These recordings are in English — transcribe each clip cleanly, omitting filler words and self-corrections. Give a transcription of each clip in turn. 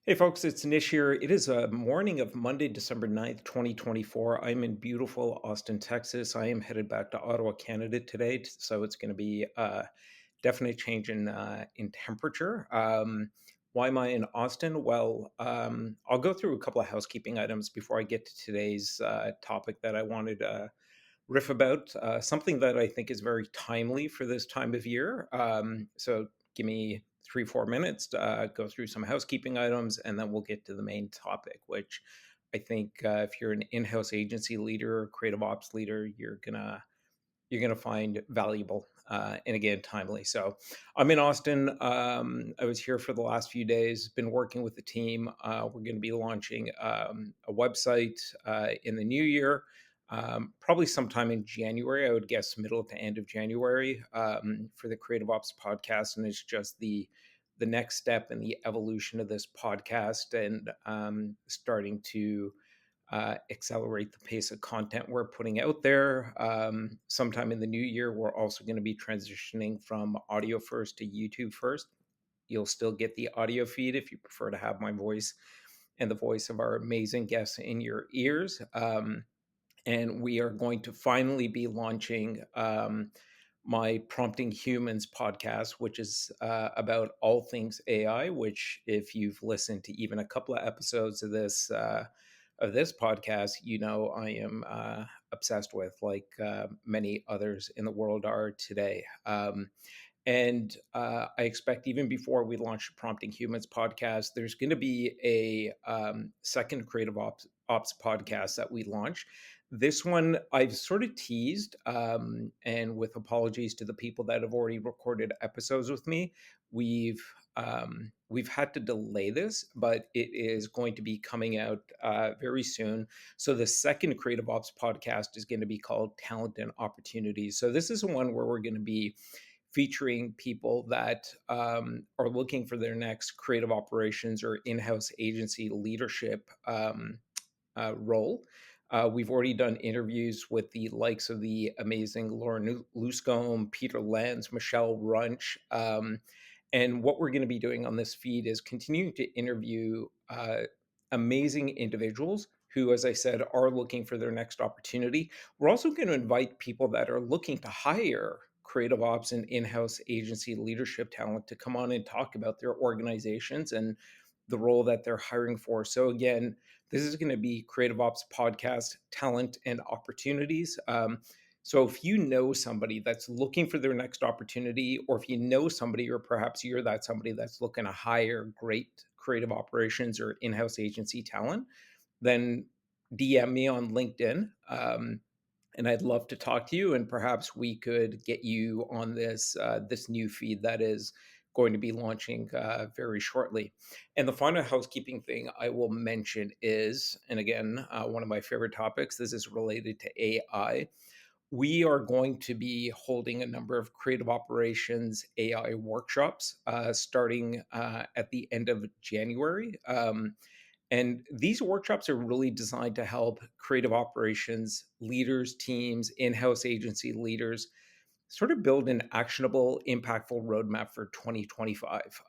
Hey folks, it's Nish here. It is a morning of Monday, December 9th, 2024. I'm in beautiful Austin, Texas. I am headed back to Ottawa, Canada today, so it's going to be a definite change in temperature. Why am I in Austin? Well, I'll go through a couple of housekeeping items before I get to today's topic that I wanted to riff about. Something that I think is very timely for this time of year. So give me 3, 4 minutes to go through some housekeeping items, and then we'll get to the main topic, which I think if you're an in-house agency leader or creative ops leader, you're gonna find valuable and again timely. So I'm in Austin. I was here for the last few days. Been working with the team. We're going to be launching a website in the new year. Probably sometime in January, I would guess middle to end of January for the Creative Ops podcast, and it's just the next step in the evolution of this podcast and starting to accelerate the pace of content we're putting out there. Sometime in the new year, we're also going to be transitioning from audio first to YouTube first. You'll still get the audio feed if you prefer to have my voice and the voice of our amazing guests in your ears. And we are going to finally be launching my Prompting Humans podcast, which is about all things AI. Which, if you've listened to even a couple of episodes of this podcast, you know I am obsessed with, like many others in the world are today. And I expect even before we launch the Prompting Humans podcast, there's going to be a second Ops podcast that we launch. This one I've sort of teased, and with apologies to the people that have already recorded episodes with me, we've had to delay this, but it is going to be coming out very soon. So the second Creative Ops podcast is going to be called Talent and Opportunities. So this is one where we're going to be featuring people that are looking for their next creative operations or in-house agency leadership role. We've already done interviews with the likes of the amazing Lauren Luscombe, Peter Lenz, Michelle Runch. And what we're going to be doing on this feed is continuing to interview amazing individuals who, as I said, are looking for their next opportunity. We're also going to invite people that are looking to hire creative ops and in-house agency leadership talent to come on and talk about their organizations and the role that they're hiring for. So again, this is going to be Creative Ops Podcast, Talent and Opportunities. So if you know somebody that's looking for their next opportunity, or if you know somebody, or perhaps you're that somebody that's looking to hire great creative operations or in-house agency talent, then DM me on LinkedIn. And I'd love to talk to you, and perhaps we could get you on this new feed that is going to be launching very shortly. And the final housekeeping thing I will mention is, and again, one of my favorite topics. This is related to AI. We are going to be holding a number of creative operations AI workshops starting at the end of January. And these workshops are really designed to help creative operations leaders, teams, in house agency leaders sort of build an actionable, impactful roadmap for 2025.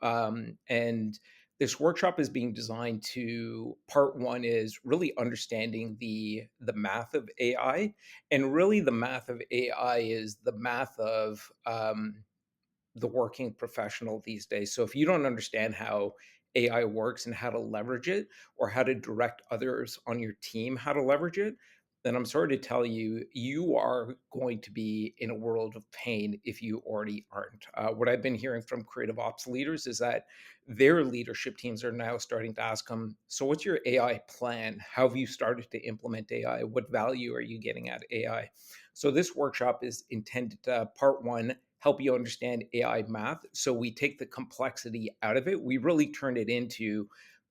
And this workshop is being designed to, part one is really understanding the math of AI, and really the math of AI is the math of the working professional these days. So if you don't understand how AI works and how to leverage it, or how to direct others on your team how to leverage it, then I'm sorry to tell you, you are going to be in a world of pain if you already aren't. What I've been hearing from creative ops leaders is that their leadership teams are now starting to ask them, so what's your AI plan? How have you started to implement AI? What value are you getting out of AI? So this workshop is intended to, part one, help you understand AI math. So we take the complexity out of it. We really turn it into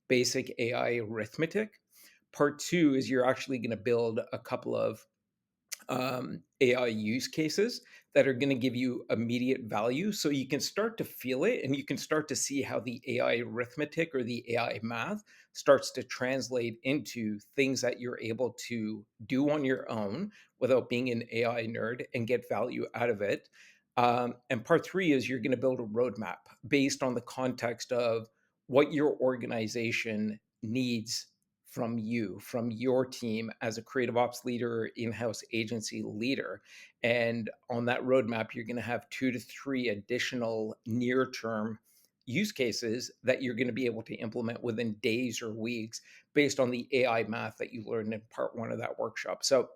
basic AI arithmetic. Part two is you're actually going to build a couple of AI use cases that are going to give you immediate value. So you can start to feel it, and you can start to see how the AI arithmetic or the AI math starts to translate into things that you're able to do on your own without being an AI nerd and get value out of it. And part three is you're going to build a roadmap based on the context of what your organization needs from you, from your team as a creative ops leader or in-house agency leader. And on that roadmap, you're going to have 2 to 3 additional near-term use cases that you're going to be able to implement within days or weeks based on the AI math that you learned in part one of that workshop. So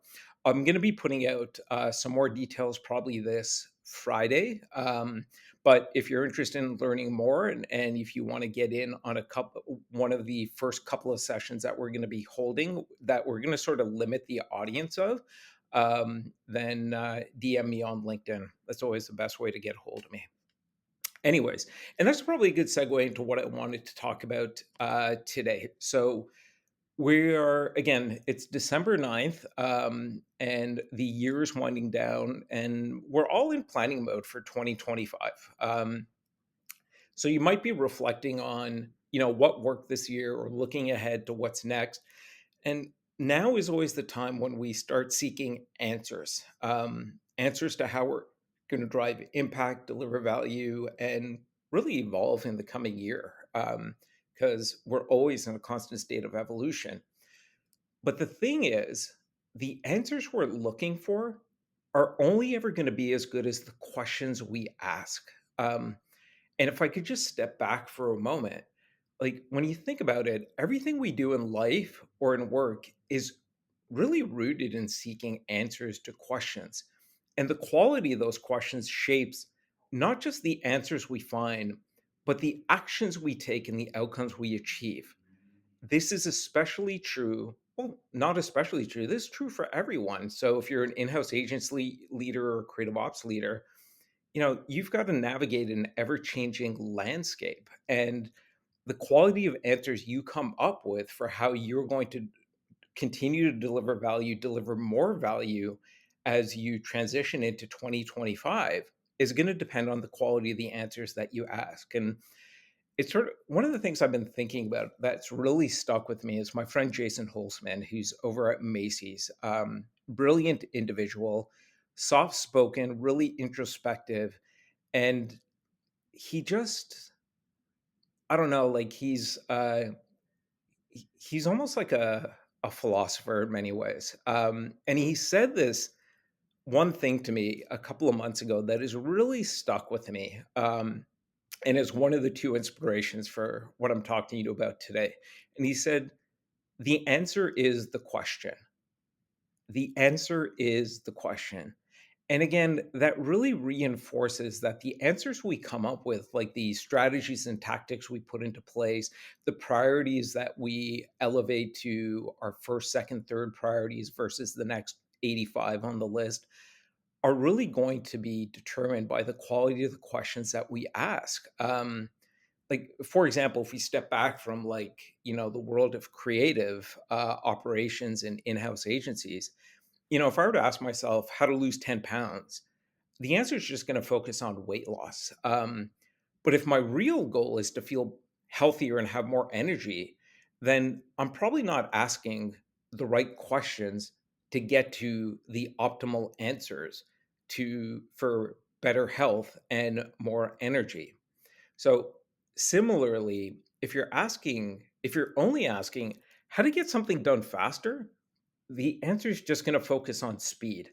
I'm going to be putting out some more details probably this Friday. But if you're interested in learning more, and if you want to get in on one of the first couple of sessions that we're going to be holding, that we're going to sort of limit the audience of, then DM me on LinkedIn. That's always the best way to get a hold of me. Anyways, and that's probably a good segue into what I wanted to talk about today. So we are, again, it's December 9th, and the year is winding down, and we're all in planning mode for 2025. So you might be reflecting on, what worked this year or looking ahead to what's next. And now is always the time when we start seeking answers to how we're going to drive impact, deliver value, and really evolve in the coming year. Because we're always in a constant state of evolution. But the thing is, the answers we're looking for are only ever going to be as good as the questions we ask. Um, and if I could just step back for a moment, like when you think about it, everything we do in life or in work is really rooted in seeking answers to questions. And the quality of those questions shapes not just the answers we find, but the actions we take and the outcomes we achieve. This is especially true. Well, not especially true. This is true for everyone. So if you're an in-house agency leader or creative ops leader, you've got to navigate an ever-changing landscape. And the quality of answers you come up with for how you're going to continue to deliver value, deliver more value as you transition into 2025 is going to depend on the quality of the answers that you ask. And it's sort of one of the things I've been thinking about that's really stuck with me is my friend Jason Holtzman, who's over at Macy's. Brilliant individual, soft spoken, really introspective. And he just, I don't know, like he's almost like a philosopher in many ways. And he said this one thing to me a couple of months ago that has really stuck with me. And is one of the two inspirations for what I'm talking to you about today. And he said, the answer is the question. The answer is the question. And again, that really reinforces that the answers we come up with, like the strategies and tactics we put into place, the priorities that we elevate to our first, second, third priorities versus the next 85 on the list, are really going to be determined by the quality of the questions that we ask. Like, for example, if we step back from the world of creative operations and in-house agencies, if I were to ask myself how to lose 10 pounds, the answer is just going to focus on weight loss. But if my real goal is to feel healthier and have more energy, then I'm probably not asking the right questions to get to the optimal answers for better health and more energy. So similarly, if you're only asking how to get something done faster, the answer is just going to focus on speed.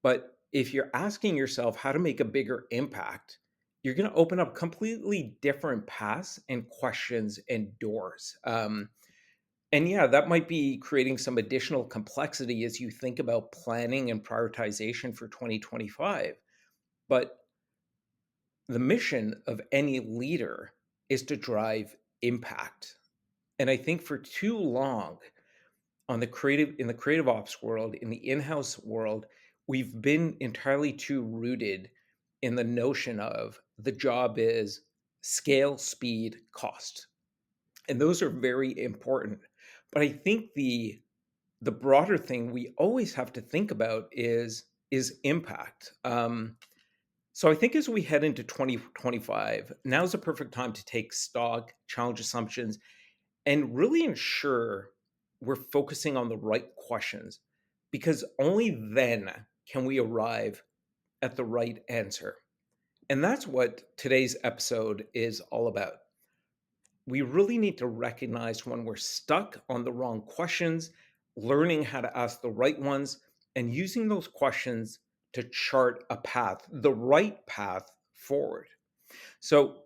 But if you're asking yourself how to make a bigger impact, you're going to open up completely different paths and questions and doors. And yeah, that might be creating some additional complexity as you think about planning and prioritization for 2025. But the mission of any leader is to drive impact. And I think for too long, in the creative ops world, in the in-house world, we've been entirely too rooted in the notion of the job is scale, speed, cost. And those are very important. But I think the broader thing we always have to think about is impact. So I think as we head into 2025, now's the perfect time to take stock, challenge assumptions, and really ensure we're focusing on the right questions, because only then can we arrive at the right answer. And that's what today's episode is all about. we really need to recognize when we're stuck on the wrong questions, learning how to ask the right ones, and using those questions to chart a path, the right path forward. So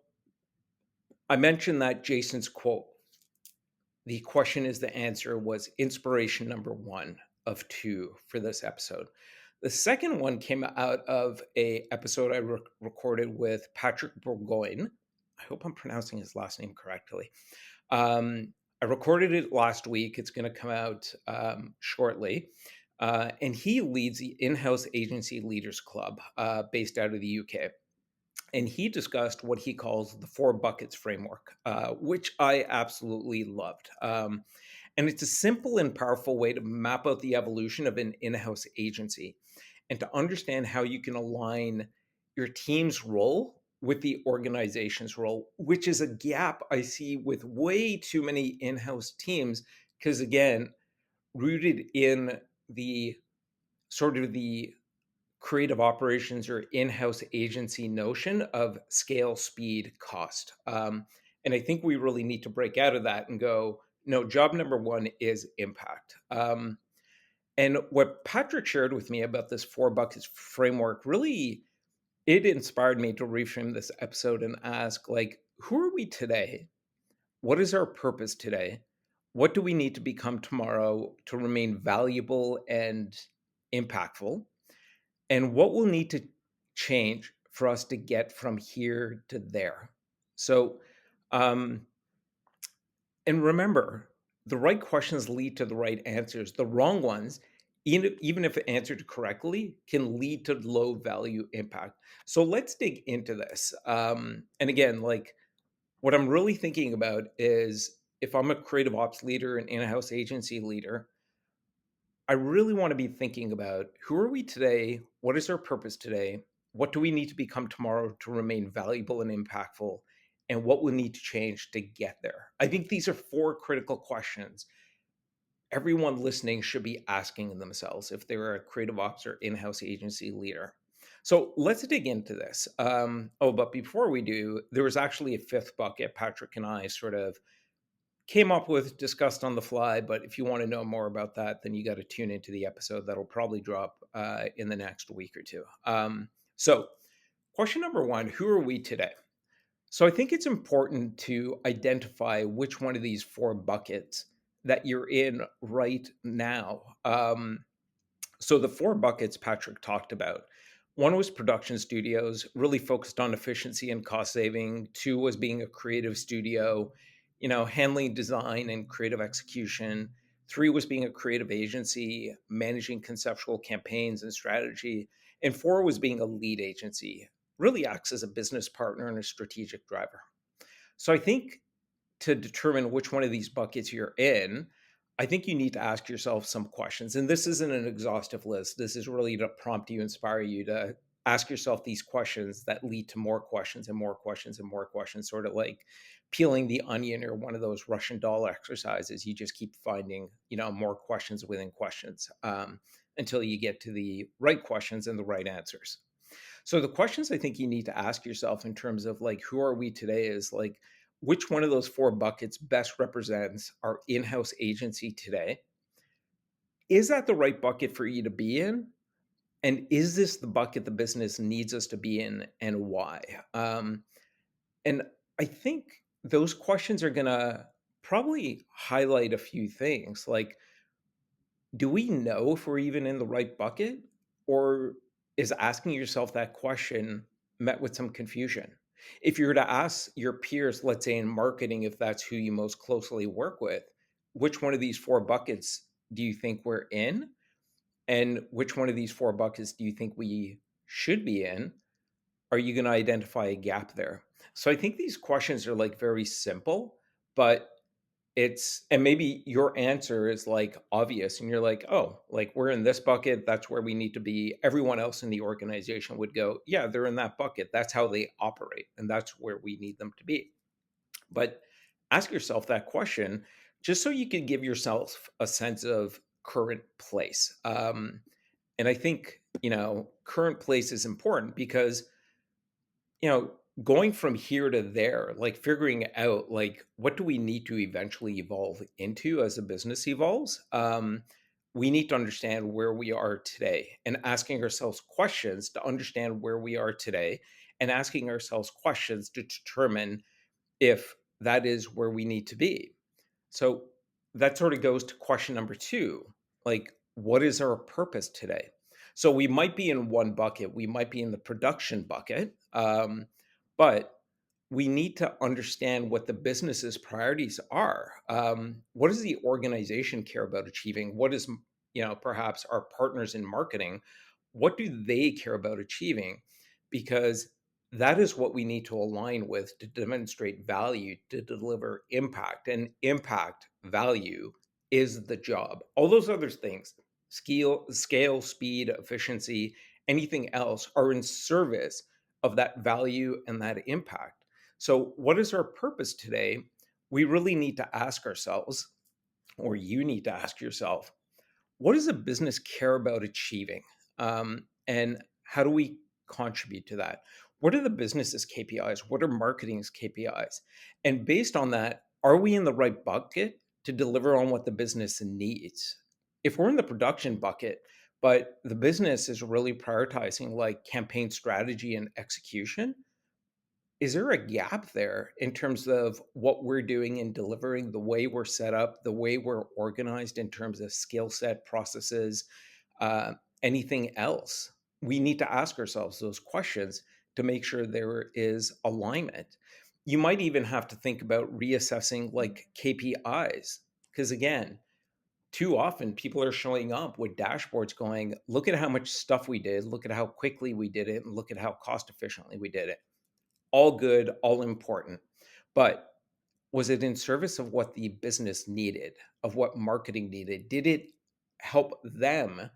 I mentioned that Jason's quote, the question is the answer, was inspiration number one of two for this episode. The second one came out of a episode I recorded with Patrick Burgoyne. I hope I'm pronouncing his last name correctly. I recorded it last week. It's going to come out shortly. And he leads the in-house agency leaders club based out of the UK. And he discussed what he calls the four buckets framework, which I absolutely loved. And it's a simple and powerful way to map out the evolution of an in-house agency and to understand how you can align your team's role with the organization's role, which is a gap I see with way too many in-house teams. Because again, rooted in the sort of the creative operations or in-house agency notion of scale, speed, cost. And I think we really need to break out of that and go, no, job number one is impact. And what Patrick shared with me about this four buckets framework really, it inspired me to reframe this episode and ask, like, who are we today? What is our purpose today? What do we need to become tomorrow to remain valuable and impactful? And what will need to change for us to get from here to there? So, um, and remember, the right questions lead to the right answers. The wrong ones, even if answered correctly, can lead to low value impact. So let's dig into this. And again, like what I'm really thinking about is if I'm a creative ops leader, an in-house agency leader, I really want to be thinking about who are we today? What is our purpose today? What do we need to become tomorrow to remain valuable and impactful? And what will need to change to get there? I think these are four critical questions everyone listening should be asking themselves if they're a creative ops or in-house agency leader. So let's dig into this. But before we do, there was actually a fifth bucket Patrick and I sort of came up with, discussed on the fly. But if you want to know more about that, then you got to tune into the episode that'll probably drop in the next week or two. So, question number one, who are we today? So, I think it's important to identify which one of these four buckets that you're in right now. So the four buckets Patrick talked about, one was production studios, really focused on efficiency and cost saving. Two was being a creative studio, handling design and creative execution. Three was being a creative agency, managing conceptual campaigns and strategy. And four was being a lead agency, really acts as a business partner and a strategic driver. So I think to determine which one of these buckets you're in, I think you need to ask yourself some questions. And this isn't an exhaustive list. This is really to prompt you, inspire you to ask yourself these questions that lead to more questions and more questions and more questions, sort of like peeling the onion or one of those Russian doll exercises. You just keep finding, more questions within questions until you get to the right questions and the right answers. So the questions I think you need to ask yourself in terms of like who are we today is like which one of those four buckets best represents our in-house agency today? Is that the right bucket for you to be in? And is this the bucket the business needs us to be in and why? And I think those questions are going to probably highlight a few things like do we know if we're even in the right bucket? Or is asking yourself that question met with some confusion? If you were to ask your peers, let's say in marketing, if that's who you most closely work with, which one of these four buckets do you think we're in? And which one of these four buckets do you think we should be in? Are you going to identify a gap there? So I think these questions are like very simple, but and maybe your answer is like obvious and you're like, oh, like we're in this bucket. That's where we need to be. Everyone else in the organization would go, yeah, they're in that bucket. That's how they operate. And that's where we need them to be. But ask yourself that question just so you can give yourself a sense of current place. And I think, current place is important because, going from here to there, like figuring out like what do we need to eventually evolve into as a business evolves. We need to understand where we are today and asking ourselves questions to understand where we are today and asking ourselves questions to determine if that is where we need to be. So that sort of goes to question number two, like, what is our purpose today? So we might be in one bucket, we might be in the production bucket, but we need to understand what the business's priorities are. What does the organization care about achieving? What is, perhaps our partners in marketing, what do they care about achieving? Because that is what we need to align with to demonstrate value, to deliver impact. And impact value is the job. All those other things, scale, speed, efficiency, anything else are in service of that value and that impact. So, what is our purpose today? We really need to ask ourselves, or you need to ask yourself, what does a business care about achieving? And how do we contribute to that? What are the business's KPIs? What are marketing's KPIs? And based on that, are we in the right bucket to deliver on what the business needs? If we're in the production bucket, but the business is really prioritizing like campaign strategy and execution, is there a gap there in terms of what we're doing in delivering, the way we're set up, the way we're organized in terms of skill set, processes, uh, anything else? We need to ask ourselves those questions to make sure there is alignment. You might even have to think about reassessing like KPIs, because again, too often people are showing up with dashboards going, look at how much stuff we did, look at how quickly we did it, and look at how cost efficiently we did it. All good, all important. But was it in service of what the business needed, of what marketing needed? Did it help them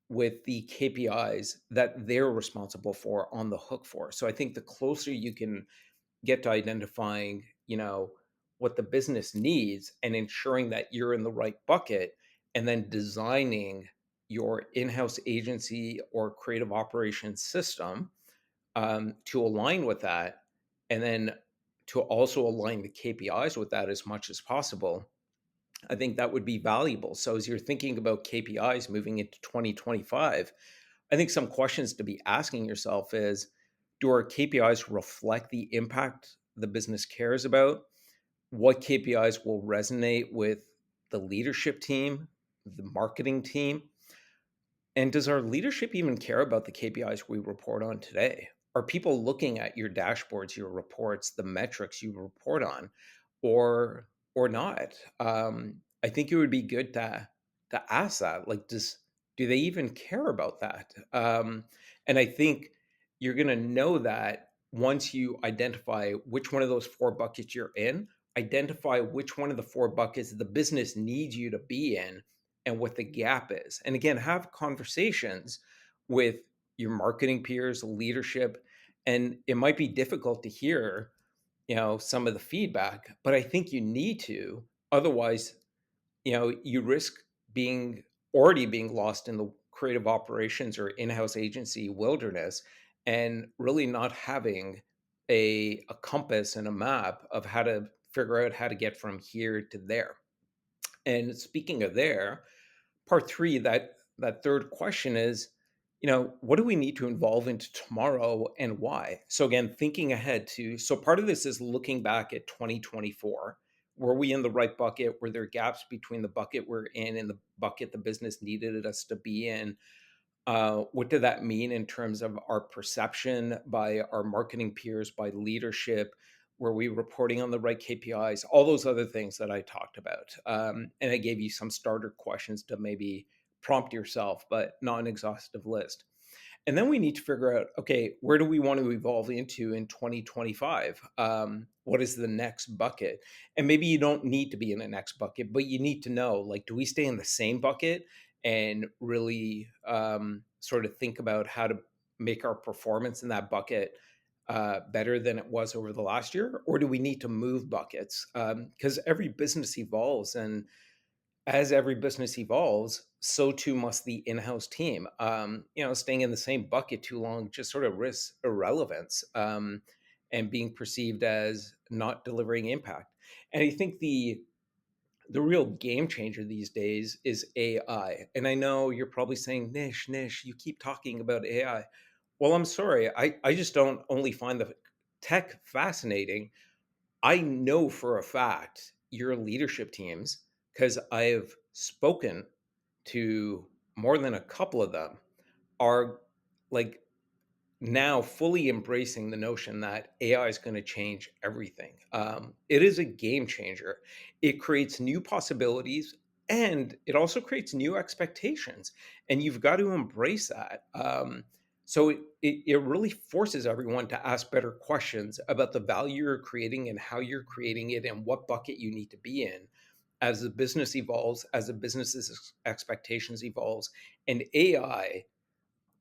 with the KPIs that they're responsible for on the hook for? So I think the closer you can get to identifying, what the business needs and ensuring that you're in the right bucket and then designing your in-house agency or creative operations system to align with that, and then to also align the KPIs with that as much as possible, I think that would be valuable. So as you're thinking about KPIs moving into 2025, I think some questions to be asking yourself is, do our KPIs reflect the impact the business cares about? What KPIs will resonate with the leadership team, the marketing team? And does our leadership even care about the KPIs we report on today? Are people looking at your dashboards, your reports, the metrics you report on, or not? I think it would be good to ask that. Like, do they even care about that? And I think you're going to know that once you identify which one of those four buckets you're in, identify which one of the four buckets the business needs you to be in and what the gap is. And again, have conversations with your marketing peers, leadership. And it might be difficult to hear, some of the feedback, but I think you need to. Otherwise, you risk being already being lost in the creative operations or in-house agency wilderness and really not having a compass and a map of how to figure out how to get from here to there. And speaking of there, part three, that third question is, what do we need to evolve into tomorrow and why? So again, thinking ahead to, so part of this is looking back at 2024. Were we in the right bucket? Were there gaps between the bucket we're in and the bucket the business needed us to be in? What did that mean in terms of our perception by our marketing peers, by leadership? Were we reporting on the right KPIs? All those other things that I talked about. And I gave you some starter questions to maybe prompt yourself, but not an exhaustive list. And then we need to figure out, okay, where do we want to evolve into in 2025? What is the next bucket? And maybe you don't need to be in the next bucket, but you need to know, like, do we stay in the same bucket and really sort of think about how to make our performance in that bucket better than it was over the last year? Or do we need to move buckets? Because every business evolves, and as every business evolves, so too must the in-house team. Staying in the same bucket too long just sort of risks irrelevance. and being perceived as not delivering impact. And I think the real game changer these days is AI. And I know you're probably saying, Nish, you keep talking about AI. Well, I'm sorry. I just don't only find the tech fascinating. I know for a fact your leadership teams, because I have spoken to more than a couple of them, are like now fully embracing the notion that AI is going to change everything. It is a game changer. It creates new possibilities and it also creates new expectations. And you've got to embrace that. So it really forces everyone to ask better questions about the value you're creating and how you're creating it and what bucket you need to be in as the business evolves, as the business's expectations evolves. And AI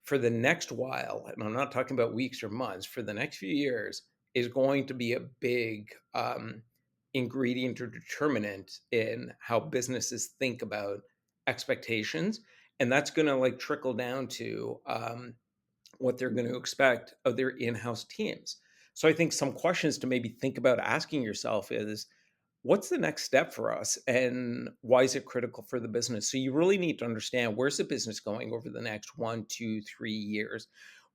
for the next while, and I'm not talking about weeks or months, for the next few years, is going to be a big ingredient or determinant in how businesses think about expectations. And that's going to like trickle down to what they're going to expect of their in-house teams. So I think some questions to maybe think about asking yourself is, what's the next step for us and why is it critical for the business? So you really need to understand, where's the business going over the next 1, 2, 3 years?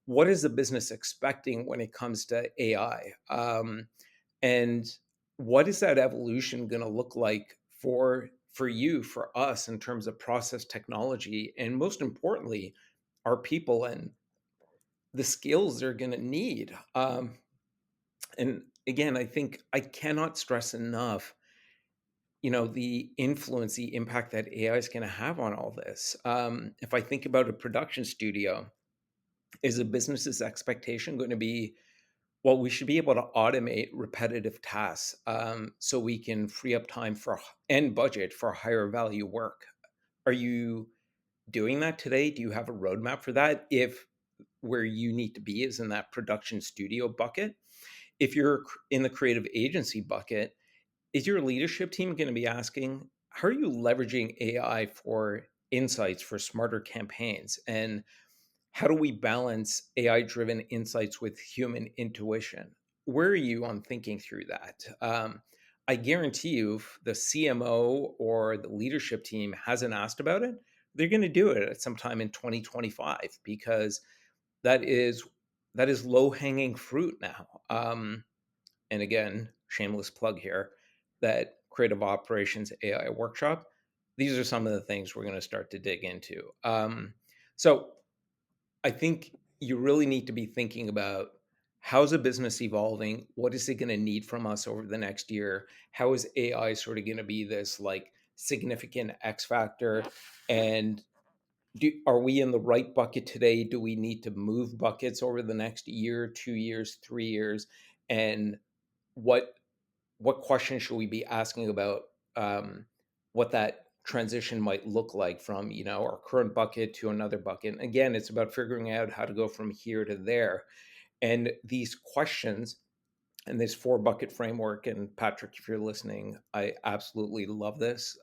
What is the business expecting when it comes to AI? And what is that evolution going to look like for you, for us, in terms of process technology, and most importantly, our people and the skills they're going to need? And again, I think I cannot stress enough, the influence, the impact that AI is going to have on all this. If I think about a production studio, is a business's expectation going to be, well, we should be able to automate repetitive tasks, so we can free up time for and budget for higher value work? Are you doing that today? Do you have a roadmap for that? If where you need to be is in that production studio bucket, if you're in the creative agency bucket, is your leadership team going to be asking, how are you leveraging AI for insights for smarter campaigns? And how do we balance AI driven insights with human intuition? Where are you on thinking through that? I guarantee you, if the CMO or the leadership team hasn't asked about it, they're going to do it at some time in 2025, because that is that is low hanging fruit now. And again, shameless plug here, that creative operations AI workshop, these are some of the things we're going to start to dig into. So I think you really need to be thinking about, how's a business evolving? What is it going to need from us over the next year? How is AI sort of going to be this like significant X factor? And are we in the right bucket today? Do we need to move buckets over the next year, 2 years, 3 years? And what what questions should we be asking about, um, what that transition might look like from, our current bucket to another bucket? And again, it's about figuring out how to go from here to there. And these questions and this four bucket framework, and Patrick, if you're listening, I absolutely love this.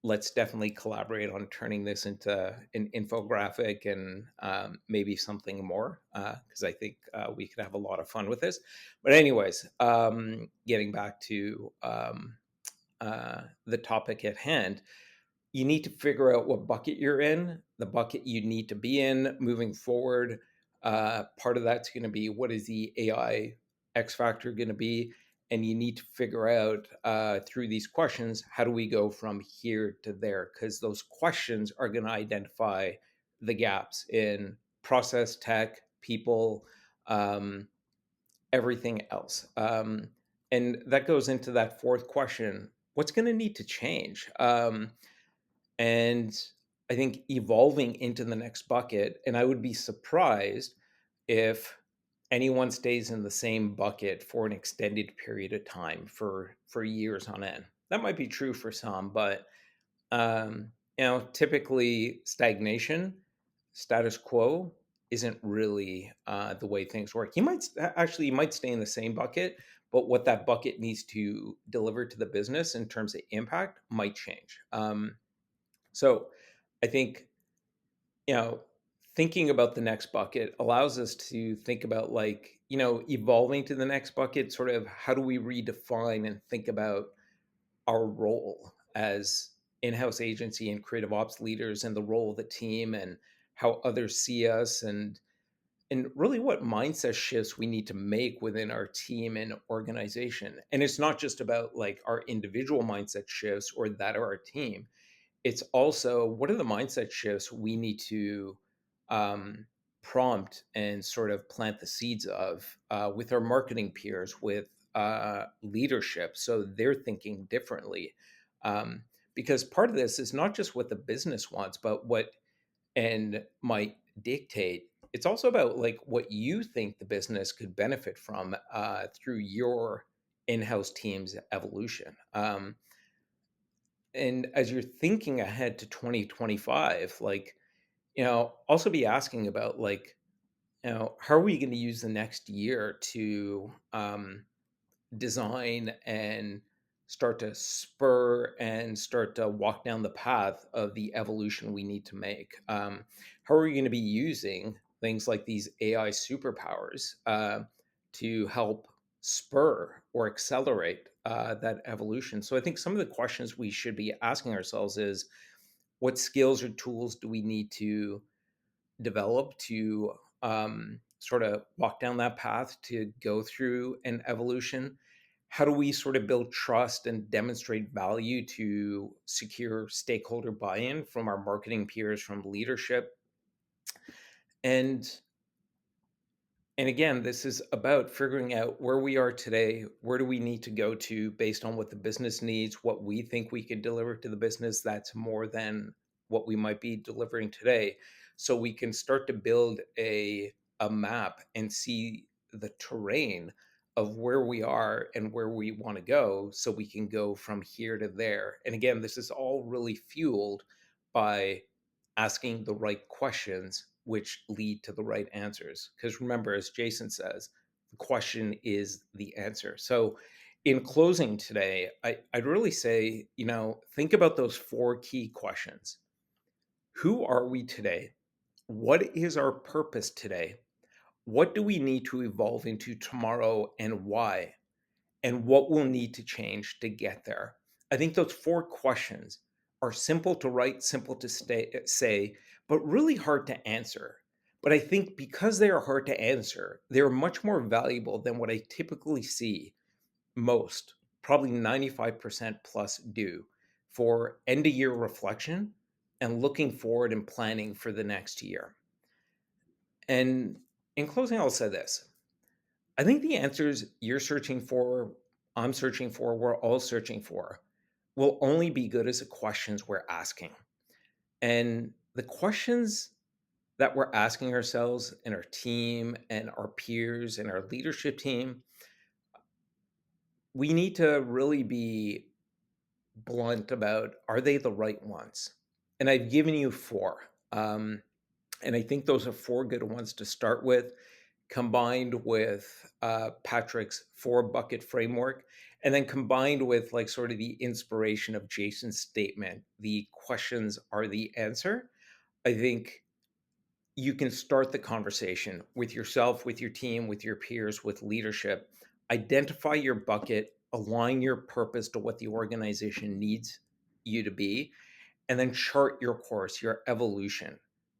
Let's definitely collaborate on turning this into an infographic and maybe something more, because I think we could have a lot of fun with this. But anyways, getting back to the topic at hand, you need to figure out what bucket you're in, the bucket you need to be in moving forward. Part of that's going to be, what is the AI X factor going to be? And you need to figure out, through these questions, how do we go from here to there? Because those questions are going to identify the gaps in process, tech, people, um, everything else. And that goes into that fourth question: what's going to need to change? And I think evolving into the next bucket, and I would be surprised if anyone stays in the same bucket for an extended period of time, for years on end. That might be true for some, but typically stagnation, status quo isn't really the way things work. You might stay in the same bucket, but what that bucket needs to deliver to the business in terms of impact might change. So I think, you know, thinking about the next bucket allows us to think about, like, evolving to the next bucket, sort of how do we redefine and think about our role as in-house agency and creative ops leaders, and the role of the team, and how others see us, and really what mindset shifts we need to make within our team and organization. And it's not just about like our individual mindset shifts or that of our team. It's also what are the mindset shifts we need to um, prompt and sort of plant the seeds of with our marketing peers, with leadership, so they're thinking differently. Um, because part of this is not just what the business wants, but what and might dictate. It's also about like what you think the business could benefit from through your in-house team's evolution. And as you're thinking ahead to 2025, like, also be asking about like, how are we going to use the next year to design and start to spur and start to walk down the path of the evolution we need to make. How are we going to be using things like these AI superpowers to help spur or accelerate that evolution? So I think some of the questions we should be asking ourselves is, what skills or tools do we need to develop to sort of walk down that path to go through an evolution? How do we sort of build trust and demonstrate value to secure stakeholder buy-in from our marketing peers, from leadership? And and again, this is about figuring out where we are today, where do we need to go to based on what the business needs, what we think we could deliver to the business that's more than what we might be delivering today. So we can start to build a map and see the terrain of where we are and where we want to go, so we can go from here to there. And again, this is all really fueled by asking the right questions, which lead to the right answers. Because remember, as Jason says, the question is the answer. So, in closing today, I'd really say, think about those four key questions. Who are we today? What is our purpose today? What do we need to evolve into tomorrow, and why? And what will need to change to get there? I think those four questions are simple to write, simple to say, but really hard to answer. But I think because they are hard to answer, they're much more valuable than what I typically see most, probably 95% plus, do for end of year reflection and looking forward and planning for the next year. And in closing, I'll say this. I think the answers you're searching for, I'm searching for, we're all searching for, will only be good as the questions we're asking. And the questions that we're asking ourselves and our team and our peers and our leadership team, we need to really be blunt about, are they the right ones? And I've given you four. And I think those are four good ones to start with, combined with Patrick's four bucket framework, and then combined with like sort of the inspiration of Jason's statement, the questions are the answer. I think you can start the conversation with yourself, with your team, with your peers, with leadership. Identify your bucket, align your purpose to what the organization needs you to be, and then chart your course, your evolution.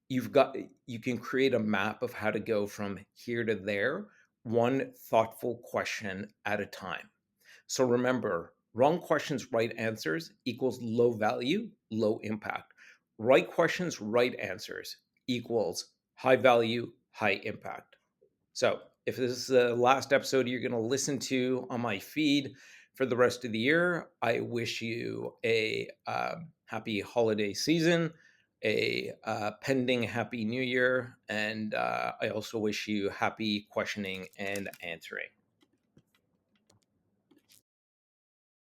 You can create a map of how to go from here to there, one thoughtful question at a time. So remember, wrong questions, right answers equals low value, low impact. Right questions, right answers equals high value, high impact. So if this is the last episode you're going to listen to on my feed for the rest of the year, I wish you a happy holiday season, a pending happy new year, and I also wish you happy questioning and answering.